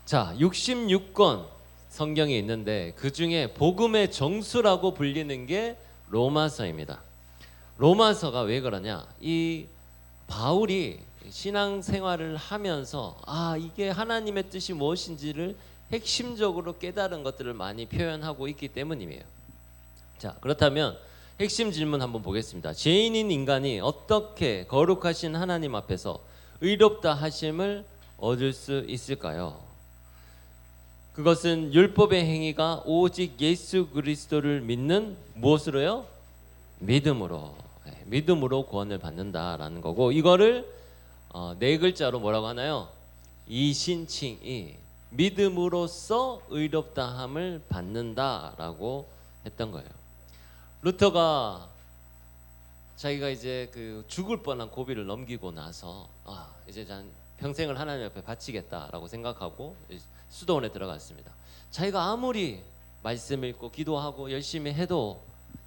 자, 66권 성경이 있는데 그 중에 복음의 정수라고 불리는 게 로마서입니다. 로마서가 왜 그러냐? 이 바울이 신앙생활을 하면서 이게 하나님의 뜻이 무엇인지를 핵심적으로 깨달은 것들을 많이 표현하고 있기 때문이에요. 자, 그렇다면 핵심 질문 한번 보겠습니다. 죄인인 인간이 어떻게 거룩하신 하나님 앞에서 의롭다 하심을 얻을 수 있을까요? 그것은 율법의 행위가 오직 예수 그리스도를 믿는 무엇으로요? 믿음으로. 믿음으로 구원을 받는다라는 거고, 이거를 네 글자로 뭐라고 하나요? 이신칭이 믿음으로써 의롭다함을 받는다라고 했던 거예요. 루터가 자기가 이제 그 죽을 뻔한 고비를 넘기고 나서 이제 난 평생을 하나님 앞에 바치겠다라고 생각하고 수도원에 들어갔습니다. 자기가 아무리 말씀 읽고 기도하고 열심히 해도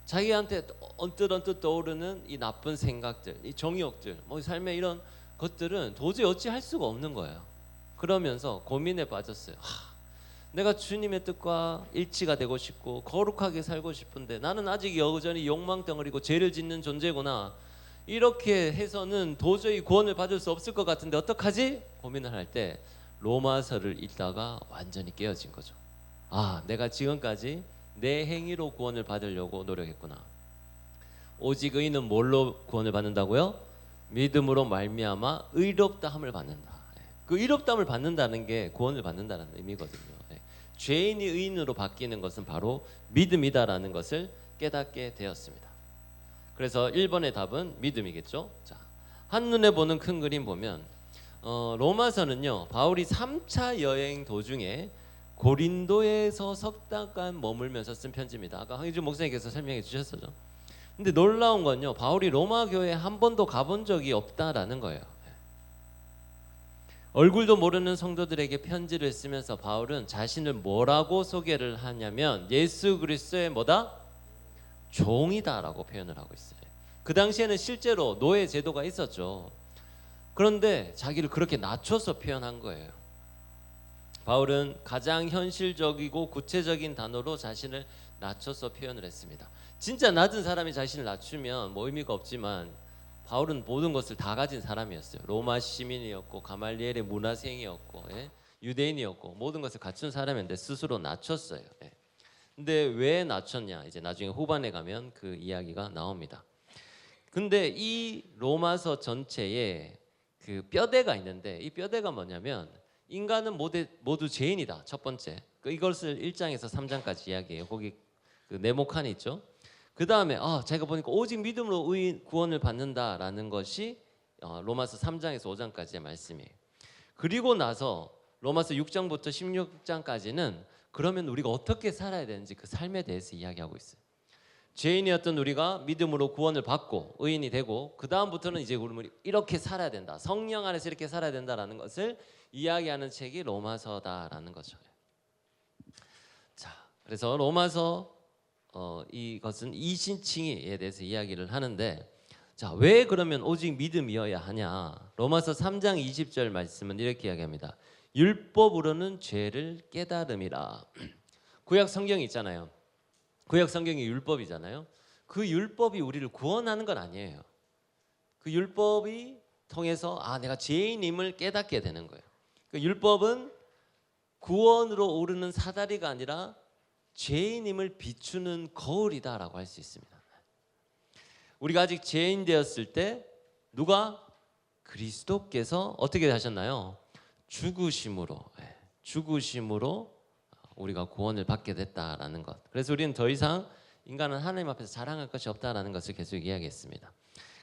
자기한테 언뜻 떠오르는 이 나쁜 생각들, 이 정욕들, 뭐 삶의 이런 것들은 도저히 어찌할 수가 없는 거예요. 그러면서 고민에 빠졌어요. 내가 주님의 뜻과 일치가 되고 싶고 거룩하게 살고 싶은데 나는 아직 여전히 욕망덩어리고 죄를 짓는 존재구나. 이렇게 해서는 도저히 구원을 받을 수 없을 것 같은데 어떡하지? 고민을 할 때 로마서를 읽다가 완전히 깨어진 거죠. 내가 지금까지 내 행위로 구원을 받으려고 노력했구나. 오직 의인은 뭘로 구원을 받는다고요? 믿음으로 말미암아 의롭다함을 받는다. 그 의롭다함을 받는다는 게 구원을 받는다는 의미거든요. 죄인이 의인으로 바뀌는 것은 바로 믿음이다라는 것을 깨닫게 되었습니다. 그래서 1번의 답은 믿음이겠죠. 자, 한눈에 보는 큰 그림 보면 로마서는요, 바울이 3차 여행 도중에 고린도에서 석 달간 머물면서 쓴 편지입니다. 아까 황희준 목사님께서 설명해 주셨었죠. 근데 놀라운 건요, 바울이 로마 교회에 한 번도 가본 적이 없다라는 거예요. 얼굴도 모르는 성도들에게 편지를 쓰면서 바울은 자신을 뭐라고 소개를 하냐면 예수 그리스도의 뭐다? 종이다라고 표현을 하고 있어요. 그 당시에는 실제로 노예 제도가 있었죠. 그런데 자기를 그렇게 낮춰서 표현한 거예요. 바울은 가장 현실적이고 구체적인 단어로 자신을 낮춰서 표현을 했습니다. 진짜 낮은 사람이 자신을 낮추면 뭐 의미가 없지만 바울은 모든 것을 다 가진 사람이었어요. 로마 시민이었고 가말리엘의 문화생이었고 유대인이었고 모든 것을 갖춘 사람인데 스스로 낮췄어요. 근데 왜 낮췄냐? 이제 나중에 후반에 가면 그 이야기가 나옵니다. 근데 이 로마서 전체에 그 뼈대가 있는데 이 뼈대가 뭐냐면 인간은 모두 죄인이다. 첫 번째. 이것을 1장에서 3장까지 이야기해요. 거기 그 네모칸이 있죠. 그 다음에 제가 보니까 오직 믿음으로 구원을 받는다라는 것이 로마서 3장에서 5장까지의 말씀이에요. 그리고 나서 로마서 6장부터 16장까지는 그러면 우리가 어떻게 살아야 되는지 그 삶에 대해서 이야기하고 있어요. 죄인이었던 우리가 믿음으로 구원을 받고 의인이 되고 그 다음부터는 이제 우리 이렇게 살아야 된다. 성령 안에서 이렇게 살아야 된다라는 것을 이야기하는 책이 로마서다라는 거죠. 자, 그래서 로마서 이것은 이신칭에 대해서 이야기를 하는데, 자, 왜 그러면 오직 믿음이어야 하냐? 로마서 3장 20절 말씀은 이렇게 이야기합니다. 율법으로는 죄를 깨달음이라. 구약 성경이 있잖아요. 구약 성경이 율법이잖아요. 그 율법이 우리를 구원하는 건 아니에요. 그 율법이 통해서 내가 죄인임을 깨닫게 되는 거예요. 그 율법은 구원으로 오르는 사다리가 아니라 죄인임을 비추는 거울이다라고 할 수 있습니다. 우리가 아직 죄인 되었을 때 누가? 그리스도께서 어떻게 하셨나요? 죽으심으로 우리가 구원을 받게 됐다라는 것. 그래서 우리는 더 이상 인간은 하나님 앞에서 자랑할 것이 없다라는 것을 계속 이야기했습니다.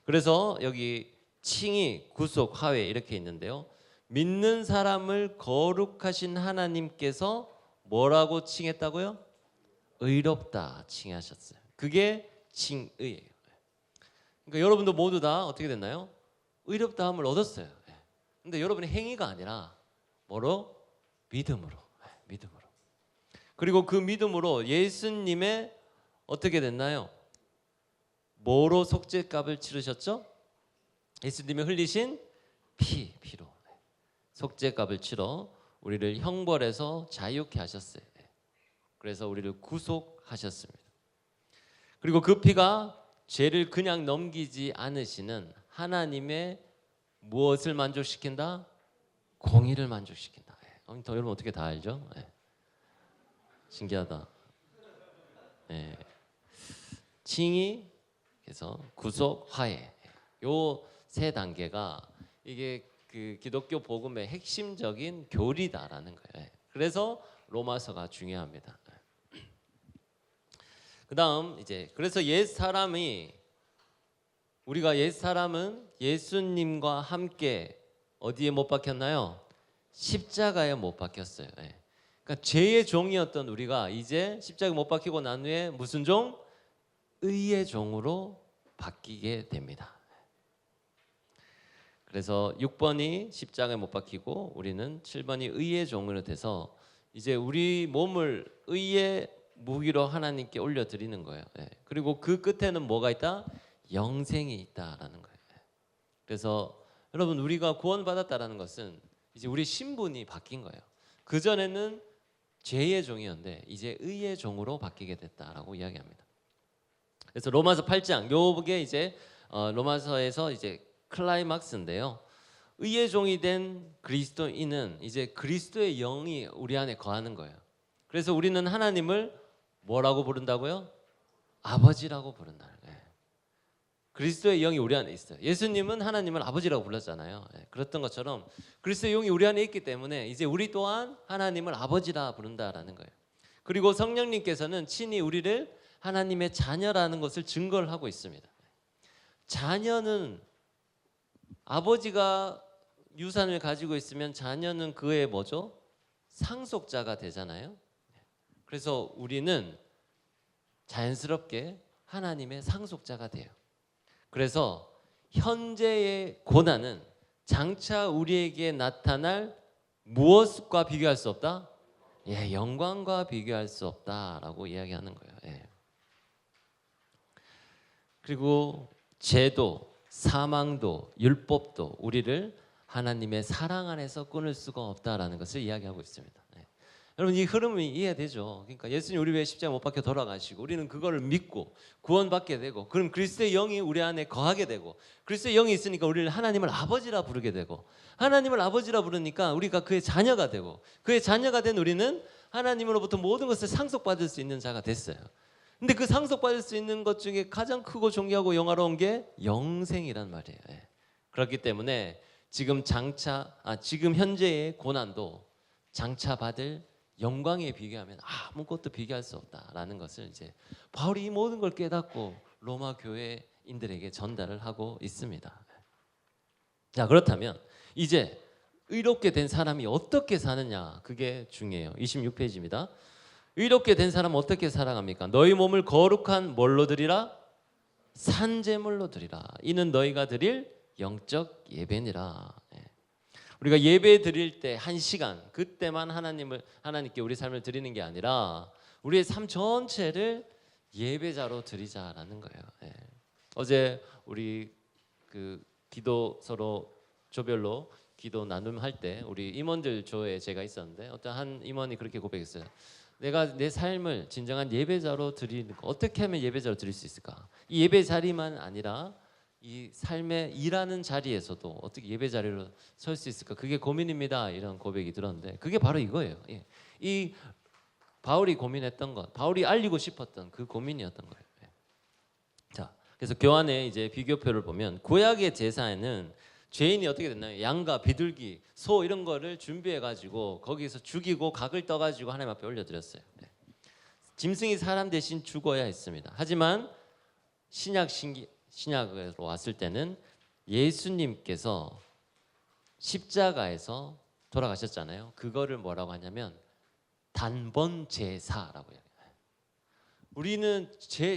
그래서 여기 칭의, 구속, 화해 이렇게 있는데요. 믿는 사람을 거룩하신 하나님께서 뭐라고 칭했다고요? 의롭다 칭하셨어요. 그게 칭의예요. 그러니까 여러분도 모두 다 어떻게 됐나요? 의롭다함을 얻었어요. 근데 여러분의 행위가 아니라 뭐로? 믿음으로. 그리고 그 믿음으로 예수님의 어떻게 됐나요? 뭐로 속죄값을 치르셨죠? 예수님이 흘리신 피로 속죄값을 치러 우리를 형벌에서 자유케 하셨어요. 그래서 우리를 구속하셨습니다. 그리고 그 피가 죄를 그냥 넘기지 않으시는 하나님의 무엇을 만족시킨다? 공의를 만족시킨다. 여러분 어떻게 다 알죠? 신기하다. 칭의, 그래서 구속, 화해. 요 세 단계가 이게 그 기독교 복음의 핵심적인 교리다라는 거예요. 그래서 로마서가 중요합니다. 그다음 이제 그래서 우리가 옛 사람은 예수님과 함께 어디에 못 박혔나요? 십자가에 못 박혔어요. 그러니까 죄의 종이었던 우리가 이제 십자가에 못 박히고 난 후에 무슨 종? 의의 종으로 바뀌게 됩니다. 그래서 6번이 십자가에 못 박히고 우리는 7번이 의의 종으로 돼서 이제 우리 몸을 의의 무기로 하나님께 올려드리는 거예요. 그리고 그 끝에는 뭐가 있다? 영생이 있다라는 거예요. 그래서 여러분 우리가 구원받았다라는 것은 이제 우리 신분이 바뀐 거예요. 그 전에는 죄의 종이었는데 이제 의의 종으로 바뀌게 됐다라고 이야기합니다. 그래서 로마서 8장 요게 이제 로마서에서 이제 클라이막스인데요. 의의 종이 된 그리스도인은 이제 그리스도의 영이 우리 안에 거하는 거예요. 그래서 우리는 하나님을 뭐라고 부른다고요? 아버지라고 부른다. 그리스도의 영이 우리 안에 있어요. 예수님은 하나님을 아버지라고 불렀잖아요. 그랬던 것처럼 그리스도의 영이 우리 안에 있기 때문에 이제 우리 또한 하나님을 아버지라 부른다라는 거예요. 그리고 성령님께서는 친히 우리를 하나님의 자녀라는 것을 증거를 하고 있습니다. 자녀는 아버지가 유산을 가지고 있으면 자녀는 그의 뭐죠? 상속자가 되잖아요. 그래서 우리는 자연스럽게 하나님의 상속자가 돼요. 그래서 현재의 고난은 장차 우리에게 나타날 무엇과 비교할 수 없다? 영광과 비교할 수 없다라고 이야기하는 거예요. 그리고 죄도, 사망도, 율법도 우리를 하나님의 사랑 안에서 끊을 수가 없다라는 것을 이야기하고 있습니다. 여러분 이 흐름이 이해되죠? 그러니까 예수님 우리 위해 십자가 못 박혀 돌아가시고 우리는 그거를 믿고 구원받게 되고 그럼 그리스도의 영이 우리 안에 거하게 되고 그리스도의 영이 있으니까 우리를 하나님을 아버지라 부르게 되고 하나님을 아버지라 부르니까 우리가 그의 자녀가 되고 그의 자녀가 된 우리는 하나님으로부터 모든 것을 상속받을 수 있는 자가 됐어요. 근데 그 상속받을 수 있는 것 중에 가장 크고 존귀하고 영화로운 게 영생이란 말이에요. 그렇기 때문에 지금 현재의 고난도 장차 받을 영광에 비교하면 아무것도 비교할 수 없다라는 것을 이제 바울이 이 모든 걸 깨닫고 로마 교회인들에게 전달을 하고 있습니다. 자, 그렇다면 이제 의롭게 된 사람이 어떻게 사느냐, 그게 중요해요. 26페이지입니다. 의롭게 된 사람은 어떻게 살아갑니까? 너희 몸을 거룩한 뭘로 드리라? 산제물로 드리라. 이는 너희가 드릴 영적 예배니라. 우리가 예배 드릴 때 1시간 그때만 하나님께 우리 삶을 드리는 게 아니라 우리의 삶 전체를 예배자로 드리자라는 거예요. 어제 우리 그 기도 서로 조별로 기도 나눔할 때 우리 임원들 조에 제가 있었는데 어떤 한 임원이 그렇게 고백했어요. 내가 내 삶을 진정한 예배자로 드리는 거 어떻게 하면 예배자로 드릴 수 있을까? 이 예배 자리만 아니라 이 삶의 일하는 자리에서도 어떻게 예배 자리로 설 수 있을까? 그게 고민입니다. 이런 고백이 들었는데 그게 바로 이거예요. 이 바울이 고민했던 것, 바울이 알리고 싶었던 그 고민이었던 거예요. 자, 그래서 교환의 이제 비교표를 보면 구약의 제사에는 죄인이 어떻게 됐나요? 양과 비둘기, 소 이런 거를 준비해 가지고 거기서 죽이고 각을 떠 가지고 하나님 앞에 올려드렸어요. 짐승이 사람 대신 죽어야 했습니다. 하지만 신약으로 왔을 때는 예수님께서 십자가에서 돌아가셨잖아요. 그거를 뭐라고 하냐면 단번 제사라고 해요. 우리는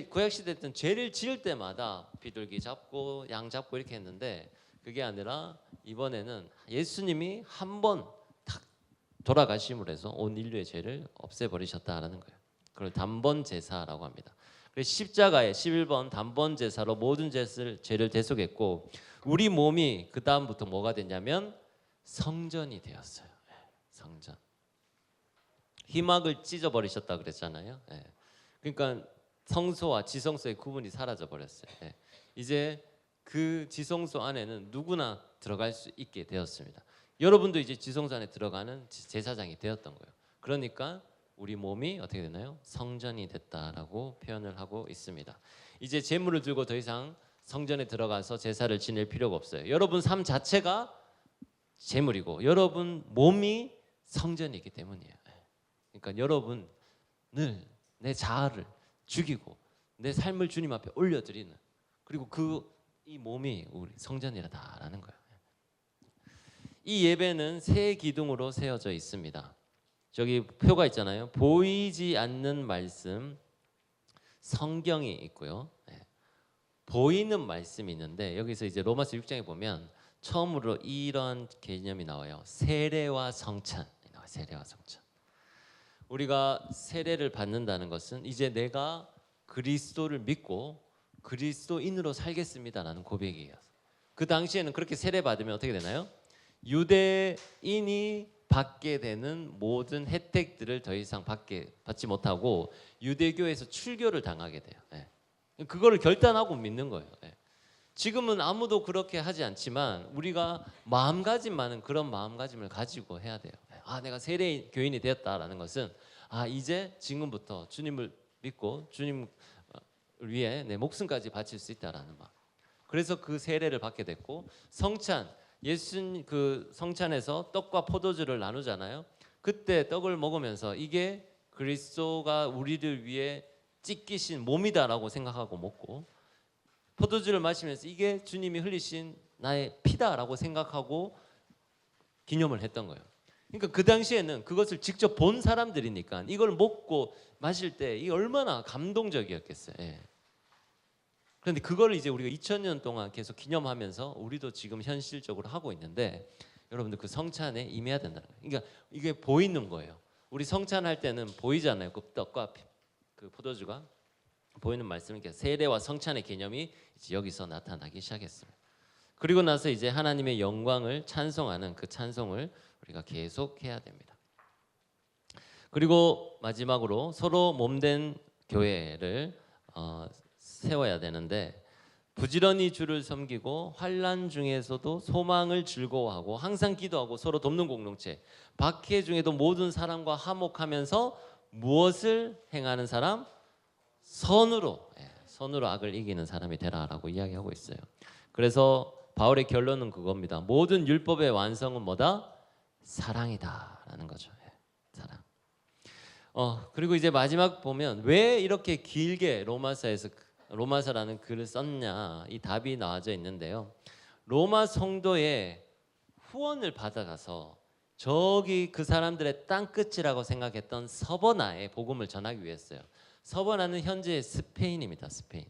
구약 시대 때는 죄를 지을 때마다 비둘기 잡고 양 잡고 이렇게 했는데 그게 아니라 이번에는 예수님이 한 번 딱 돌아가심으로 해서 온 인류의 죄를 없애버리셨다라는 거예요. 그걸 단번 제사라고 합니다. 그래서 십자가에 11번 단번 제사로 모든 죄를 대속했고 우리 몸이 그 다음부터 뭐가 됐냐면 성전이 되었어요. 성전. 희막을 찢어버리셨다 그랬잖아요. 예. 그러니까 성소와 지성소의 구분이 사라져 버렸어요. 예. 이제 그 지성소 안에는 누구나 들어갈 수 있게 되었습니다. 여러분도 이제 지성소 안에 들어가는 제사장이 되었던 거예요. 그러니까 우리 몸이 어떻게 되나요? 성전이 됐다라고 표현을 하고 있습니다. 이제 제물을 들고 더 이상 성전에 들어가서 제사를 지낼 필요가 없어요. 여러분 삶 자체가 제물이고 여러분 몸이 성전이기 때문이에요. 그러니까 여러분을 내 자아를 죽이고 내 삶을 주님 앞에 올려드리는, 그리고 이 몸이 우리 성전이라는 거예요. 이 예배는 세 기둥으로 세워져 있습니다. 저기 표가 있잖아요. 보이지 않는 말씀, 성경이 있고요. 보이는 말씀이 있는데 여기서 이제 로마서 6장에 보면 처음으로 이런 개념이 나와요. 세례와 성찬. 세례와 성찬. 우리가 세례를 받는다는 것은 이제 내가 그리스도를 믿고 그리스도인으로 살겠습니다라는 고백이에요. 그 당시에는 그렇게 세례 받으면 어떻게 되나요? 유대인이 받게 되는 모든 혜택들을 더 이상 받지 못하고 유대교에서 출교를 당하게 돼요. 그거를 결단하고 믿는 거예요. 지금은 아무도 그렇게 하지 않지만 우리가 마음가짐만은 그런 마음가짐을 가지고 해야 돼요. 내가 세례 교인이 되었다라는 것은 이제 지금부터 주님을 믿고 주님을 위해 내 목숨까지 바칠 수 있다라는 마음. 그래서 그 세례를 받게 됐고, 성찬, 예수님 그 성찬에서 떡과 포도주를 나누잖아요. 그때 떡을 먹으면서 이게 그리스도가 우리를 위해 찢기신 몸이다라고 생각하고 먹고, 포도주를 마시면서 이게 주님이 흘리신 나의 피다라고 생각하고 기념을 했던 거예요. 그러니까 그 당시에는 그것을 직접 본 사람들이니까 이걸 먹고 마실 때 이 얼마나 감동적이었겠어요. 그런데 그걸 이제 우리가 2000년 동안 계속 기념하면서 우리도 지금 현실적으로 하고 있는데, 여러분들 그 성찬에 임해야 된다는 거예요. 그러니까 이게 보이는 거예요. 우리 성찬할 때는 보이잖아요. 그 떡과 그 포도주가 보이는 말씀이니까 세례와 성찬의 개념이 이제 여기서 나타나기 시작했습니다. 그리고 나서 이제 하나님의 영광을 찬송하는 그 찬송을 우리가 계속 해야 됩니다. 그리고 마지막으로 서로 몸된 교회를 세워야 되는데, 부지런히 주를 섬기고 환난 중에서도 소망을 즐거워하고 항상 기도하고 서로 돕는 공동체, 박해 중에도 모든 사람과 화목하면서 무엇을 행하는 사람? 선으로 악을 이기는 사람이 되라라고 이야기하고 있어요. 그래서 바울의 결론은 그겁니다. 모든 율법의 완성은 뭐다? 사랑이다라는 거죠. 사랑. 그리고 이제 마지막 보면 왜 이렇게 길게 로마서라는 글을 썼냐, 이 답이 나와져 있는데요. 로마 성도의 후원을 받아가서 저기 그 사람들의 땅끝이라고 생각했던 서버나에 복음을 전하기 위해서요. 서버나는 현재 스페인입니다. 스페인.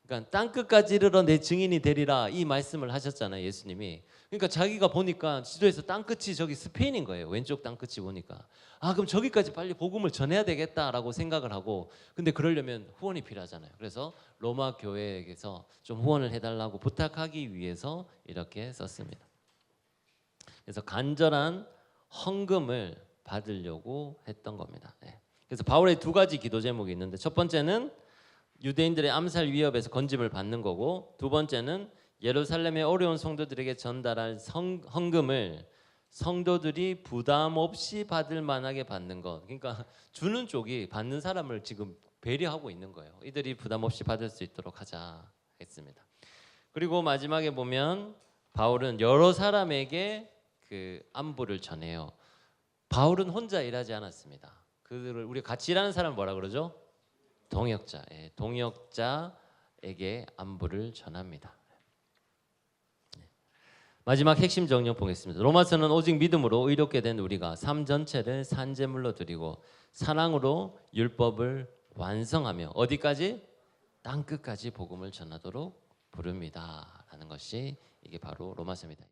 그러니까 땅끝까지 이르러 내 증인이 되리라, 이 말씀을 하셨잖아요, 예수님이. 그러니까 자기가 보니까 지도에서 땅끝이 저기 스페인인 거예요. 왼쪽 땅끝이 보니까. 그럼 저기까지 빨리 복음을 전해야 되겠다라고 생각을 하고, 근데 그러려면 후원이 필요하잖아요. 그래서 로마 교회에게서 좀 후원을 해달라고 부탁하기 위해서 이렇게 썼습니다. 그래서 간절한 헌금을 받으려고 했던 겁니다. 그래서 바울의 두 가지 기도 제목이 있는데, 첫 번째는 유대인들의 암살 위협에서 건짐을 받는 거고, 두 번째는 예루살렘의 어려운 성도들에게 전달할 헌금을 성도들이 부담 없이 받을 만하게 받는 것. 그러니까 주는 쪽이 받는 사람을 지금 배려하고 있는 거예요. 이들이 부담 없이 받을 수 있도록 하자 했습니다. 그리고 마지막에 보면 바울은 여러 사람에게 그 안부를 전해요. 바울은 혼자 일하지 않았습니다. 그들을 우리 같이 일하는 사람 뭐라 그러죠? 동역자. 동역자에게 안부를 전합니다. 마지막 핵심 정령 보겠습니다. 로마서는 오직 믿음으로 의롭게 된 우리가 삶 전체를 산제물로 드리고 사랑으로 율법을 완성하며 어디까지? 땅끝까지 복음을 전하도록 부릅니다 라는 것이 이게 바로 로마서입니다.